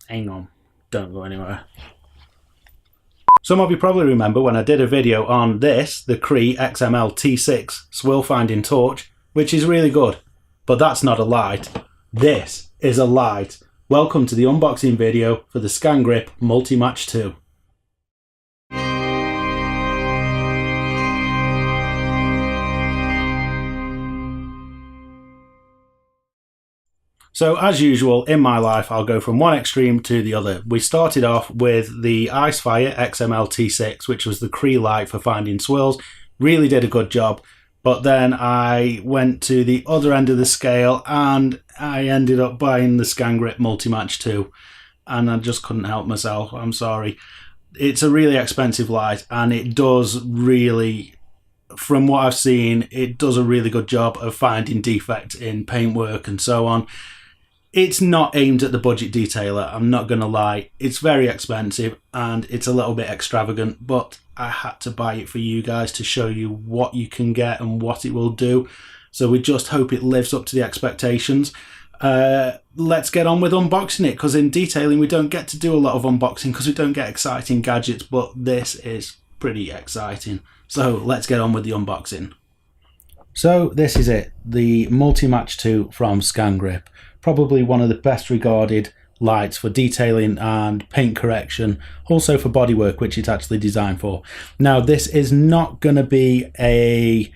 Hang on, don't go anywhere. Some of you probably remember when I did a video on this, the Cree XML T6 Swill Finding Torch, which is really good, but that's not a light. This is a light. Welcome to the unboxing video for the Scangrip Multimatch 2. So as usual, in my life, I'll go from one extreme to the other. We started off with the Icefire XML T6, which was the Cree light for finding swirls. Really did a good job. But then I went to the other end of the scale and I ended up buying the Scangrip Multimatch 2. And I just couldn't help myself, I'm sorry. It's a really expensive light and it does really, from what I've seen, it does a really good job of finding defects in paintwork and so on. It's not aimed at the budget detailer, I'm not going to lie. It's very expensive and it's a little bit extravagant, but I had to buy it for you guys to show you what you can get and what it will do. So we just hope it lives up to the expectations. Let's get on with unboxing it, because in detailing we don't get to do a lot of unboxing because we don't get exciting gadgets, but this is pretty exciting. So let's get on with the unboxing. So this is it, the Multimatch 2 from Scangrip. Probably one of the best regarded lights for detailing and paint correction, also for bodywork, which it's actually designed for. Now this is not going to be a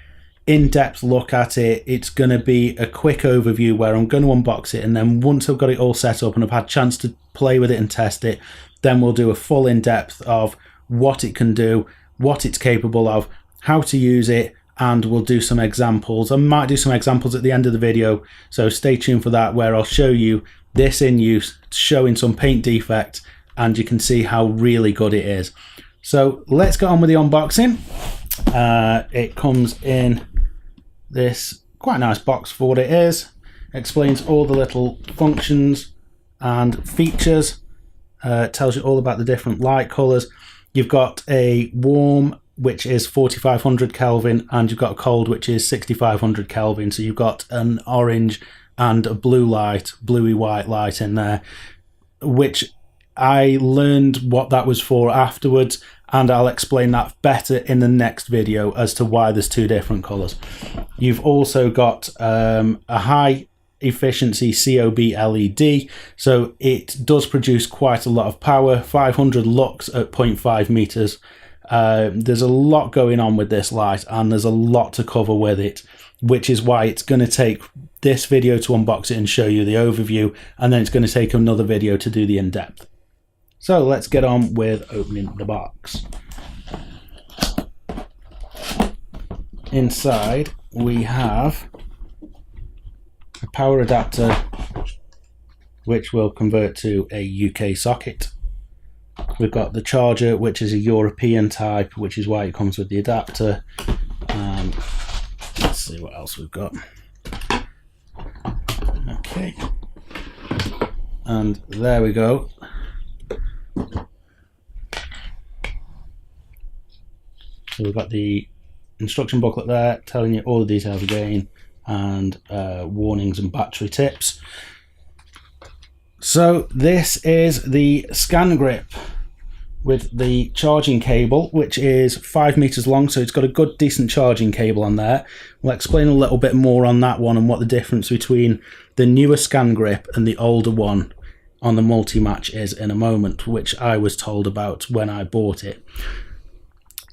in-depth look at it, it's going to be a quick overview where I'm going to unbox it, and then once I've got it all set up and I've had a chance to play with it and test it, then we'll do a full in-depth of what it can do, what it's capable of, how to use it, and we'll do some examples. I might do some examples at the end of the video, so stay tuned for that, where I'll show you this in use, showing some paint defect, and you can see how really good it is. So let's get on with the unboxing. It comes in this quite nice box for what it is. Explains all the little functions and features. Tells you all about the different light colors. You've got a warm, which is 4500 Kelvin, and you've got a cold, which is 6500 Kelvin. So you've got an orange and a blue light, bluey white light in there, which I learned what that was for afterwards, and I'll explain that better in the next video as to why there's two different colors. You've also got a high efficiency COB LED, so it does produce quite a lot of power, 500 lux at 0.5 meters. There's a lot going on with this light and there's a lot to cover with it, which is why it's going to take this video to unbox it and show you the overview, and then it's going to take another video to do the in-depth. So let's get on with opening the box. Inside we have a power adapter which will convert to a UK socket. We've got the charger, which is a European type, which is why it comes with the adapter. Let's see what else we've got. Okay, and there we go. So we've got the instruction booklet there telling you all the details again, and warnings and battery tips. So this is the Scangrip with the charging cable, which is 5 meters long, so it's got a good decent charging cable on there. We'll explain a little bit more on that one and what the difference between the newer Scangrip and the older one on the Multimatch is in a moment, which I was told about when I bought it.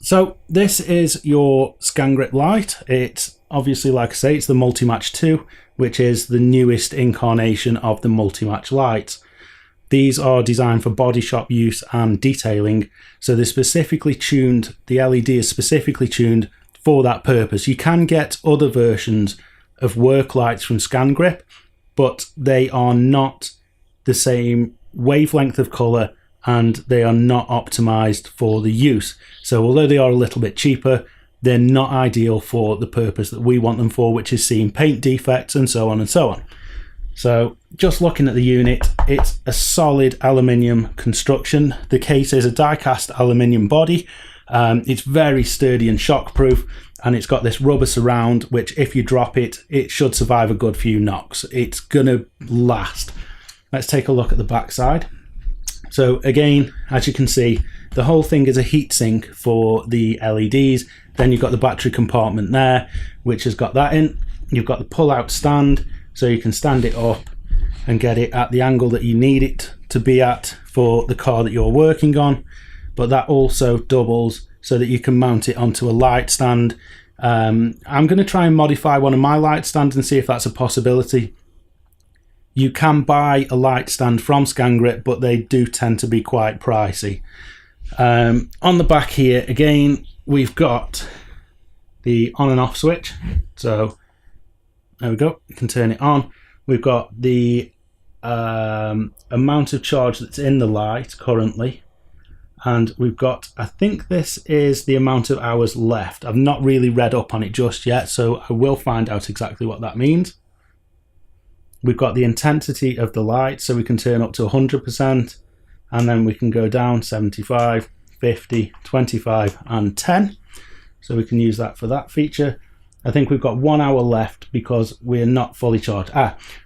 So this is your Scangrip light. It's obviously, like I say, it's the Multimatch 2, which is the newest incarnation of the Multimatch lights. These are designed for body shop use and detailing, so they're specifically tuned, the LED is specifically tuned for that purpose. You can get other versions of work lights from Scangrip, but they are not the same wavelength of colour and they are not optimized for the use. So although they are a little bit cheaper, they're not ideal for the purpose that we want them for, which is seeing paint defects and so on and so on. So just looking at the unit, it's a solid aluminium construction. The case is a die-cast aluminium body. It's very sturdy and shockproof, and it's got this rubber surround, which if you drop it, it should survive a good few knocks. It's gonna last. Let's take a look at the back side. So again, as you can see, the whole thing is a heatsink for the LEDs. Then you've got the battery compartment there, which has got that in. You've got the pull-out stand, so you can stand it up and get it at the angle that you need it to be at for the car that you're working on. But that also doubles so that you can mount it onto a light stand. I'm going to try and modify one of my light stands and see if that's a possibility. You can buy a light stand from Scangrip, but they do tend to be quite pricey. On the back here, again, we've got the on and off switch. So there we go, you can turn it on. We've got the amount of charge that's in the light currently. And we've got, I think this is the amount of hours left. I've not really read up on it just yet, so I will find out exactly what that means. We've got the intensity of the light, so we can turn up to 100%, and then we can go down 75, 50, 25, and 10. So we can use that for that feature. I think we've got 1 hour left because we're not fully charged.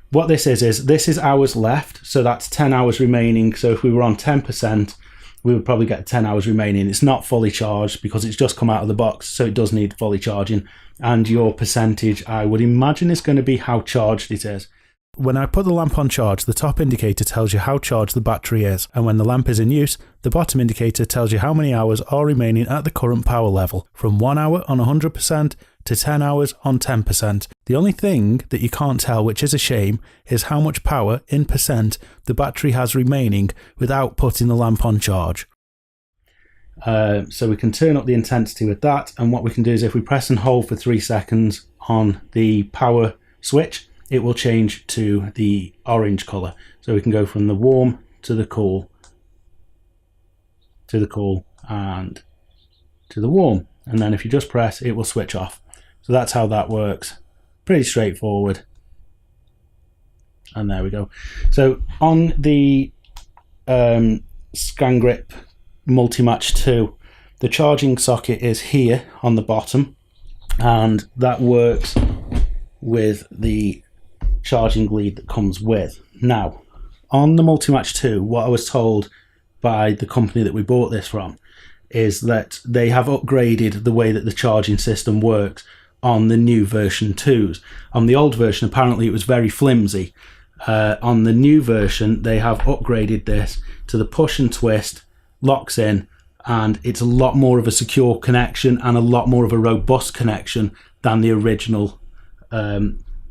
What this is this is hours left, so that's 10 hours remaining. So if we were on 10%, we would probably get 10 hours remaining. It's not fully charged because it's just come out of the box, so it does need fully charging. And your percentage, I would imagine, is going to be how charged it is. When I put the lamp on charge, the top indicator tells you how charged the battery is, and when the lamp is in use, the bottom indicator tells you how many hours are remaining at the current power level, from 1 hour on 100% to 10 hours on 10%. The only thing that you can't tell, which is a shame, is how much power in percent the battery has remaining without putting the lamp on charge. So we can turn up the intensity with that, and what we can do is if we press and hold for 3 seconds on the power switch, it will change to the orange colour. So we can go from the warm to the cool, to the cool, and to the warm. And then if you just press, it will switch off. So that's how that works. Pretty straightforward. And there we go. So on the Scangrip Multimatch 2, the charging socket is here on the bottom, and that works with the charging lead that comes with. Now, on the Multimatch 2, what I was told by the company that we bought this from is that they have upgraded the way that the charging system works on the new version 2s. On the old version, apparently it was very flimsy. On the new version, they have upgraded this to the push and twist, locks in, and it's a lot more of a secure connection and a lot more of a robust connection than the original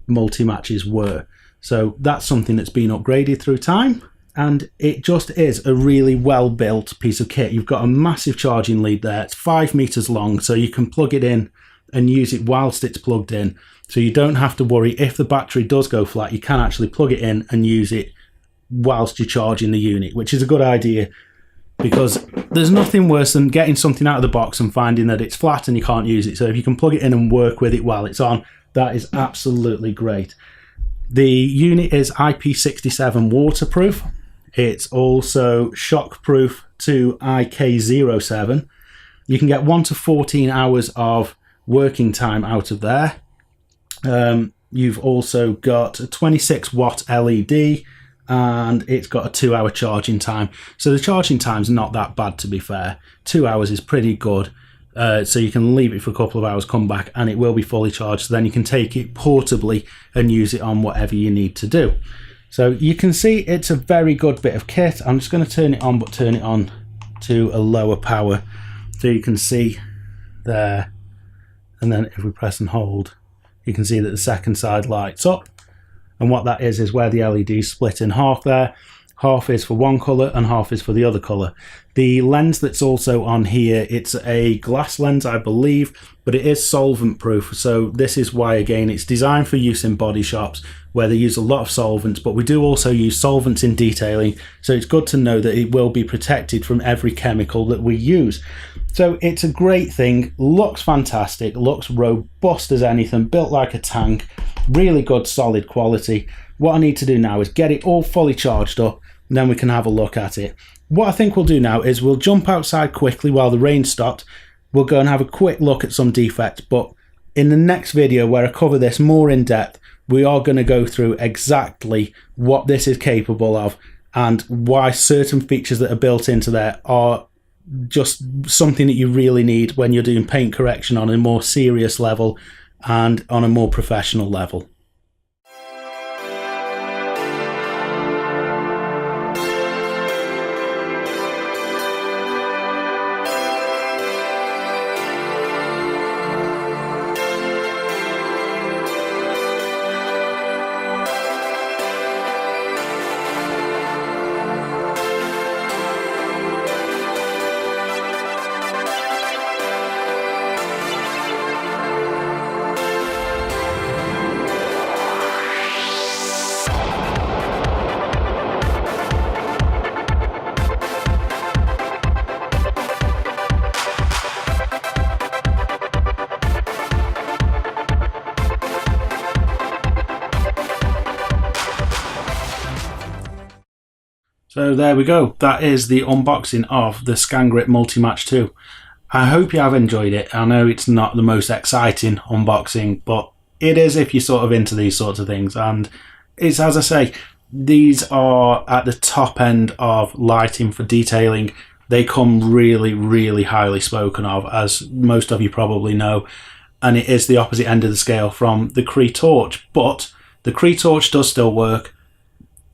Multimatches were. So that's something that's been upgraded through time, and it just is a really well built piece of kit. You've got a massive charging lead there. It's 5 meters long, so you can plug it in and use it whilst it's plugged in, so you don't have to worry if the battery does go flat. You can actually plug it in and use it whilst you're charging the unit, which is a good idea, because there's nothing worse than getting something out of the box and finding that it's flat and you can't use it. So if you can plug it in and work with it while it's on, that is absolutely great. The unit is IP67 waterproof. It's also shockproof to IK07. You can get 1 to 14 hours of working time out of there. You've also got a 26 watt LED, and it's got a 2 hour charging time. So the charging time's not that bad, to be fair. 2 hours is pretty good. So you can leave it for a couple of hours, come back, and it will be fully charged. So then you can take it portably and use it on whatever you need to do. So you can see it's a very good bit of kit. I'm just going to turn it on, but turn it on to a lower power, so you can see there. And then if we press and hold, you can see that the second side lights up. And what that is where the LED split in half there. Half is for one colour and half is for the other colour. The lens that's also on here, it's a glass lens, I believe, but it is solvent proof. So this is why, again, it's designed for use in body shops where they use a lot of solvents, but we do also use solvents in detailing. So it's good to know that it will be protected from every chemical that we use. So it's a great thing, looks fantastic, looks robust as anything, built like a tank, really good solid quality. What I need to do now is get it all fully charged up, and then we can have a look at it. What I think we'll do now is we'll jump outside quickly while the rain stopped. We'll go and have a quick look at some defects, but in the next video where I cover this more in depth, we are going to go through exactly what this is capable of and why certain features that are built into there are just something that you really need when you're doing paint correction on a more serious level and on a more professional level. So there we go. That is the unboxing of the Scangrip Multimatch 2. I hope you have enjoyed it. I know it's not the most exciting unboxing, but it is if you're sort of into these sorts of things. And it's, as I say, these are at the top end of lighting for detailing. They come really, really highly spoken of, as most of you probably know. And it is the opposite end of the scale from the Cree Torch. But the Cree Torch does still work.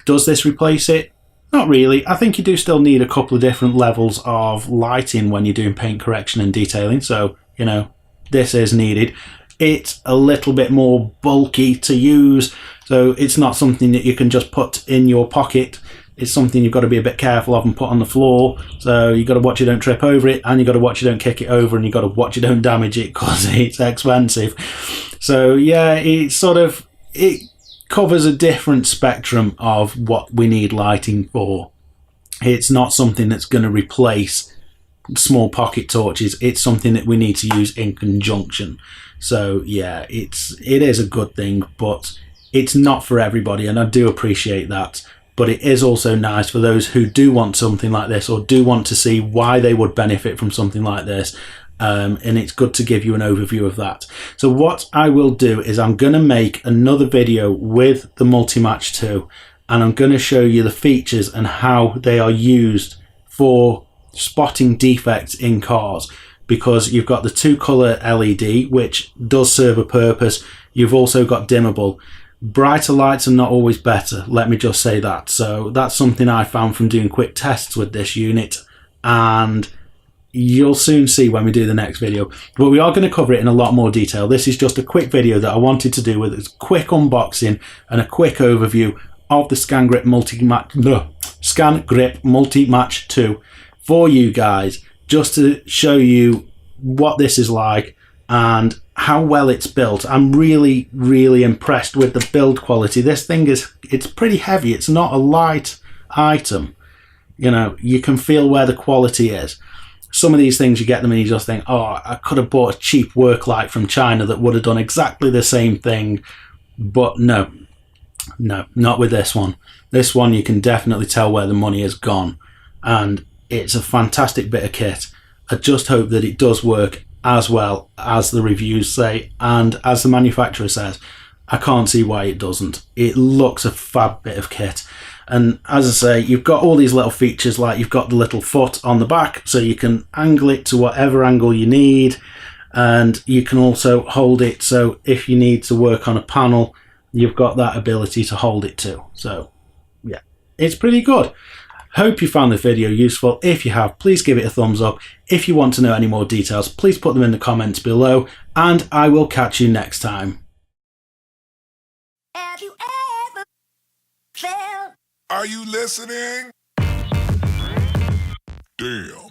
Does this replace it? Not really. I think you do still need a couple of different levels of lighting when you're doing paint correction and detailing. So, you know, this is needed. It's a little bit more bulky to use. So it's not something that you can just put in your pocket. It's something you've got to be a bit careful of and put on the floor. So you've got to watch you don't trip over it, and you've got to watch you don't kick it over, and you've got to watch you don't damage it because it's expensive. So yeah, it's sort of... it covers a different spectrum of what we need lighting for. It's not something that's going to replace small pocket torches. It's something that we need to use in conjunction. So yeah, it is a good thing, but it's not for everybody, and I do appreciate that. But it is also nice for those who do want something like this, or do want to see why they would benefit from something like this. And it's good to give you an overview of that. So what I will do is I'm going to make another video with the Multimatch 2, and I'm going to show you the features and how they are used for spotting defects in cars, because you've got the 2-color LED, which does serve a purpose. You've also got dimmable. Brighter lights are not always better, let me just say that. So that's something I found from doing quick tests with this unit, and you'll soon see when we do the next video. But we are going to cover it in a lot more detail. This is just a quick video that I wanted to do with a quick unboxing and a quick overview of the Scangrip Multimatch 2 for you guys, just to show you what this is like and how well it's built. I'm really, really impressed with the build quality. This thing it's pretty heavy. It's not a light item. You know, you can feel where the quality is. Some of these things, you get them and you just think, oh, I could have bought a cheap work light from China that would have done exactly the same thing. But no, not with this one. This one, you can definitely tell where the money has gone. And it's a fantastic bit of kit. I just hope that it does work as well as the reviews say, and as the manufacturer says. I can't see why it doesn't. It looks a fab bit of kit. And as I say, you've got all these little features, like you've got the little foot on the back, so you can angle it to whatever angle you need. And you can also hold it, so if you need to work on a panel, you've got that ability to hold it too. So yeah, it's pretty good. Hope you found the video useful. If you have, please give it a thumbs up. If you want to know any more details, please put them in the comments below, and I will catch you next time. Have you ever felt? Are you listening? Damn.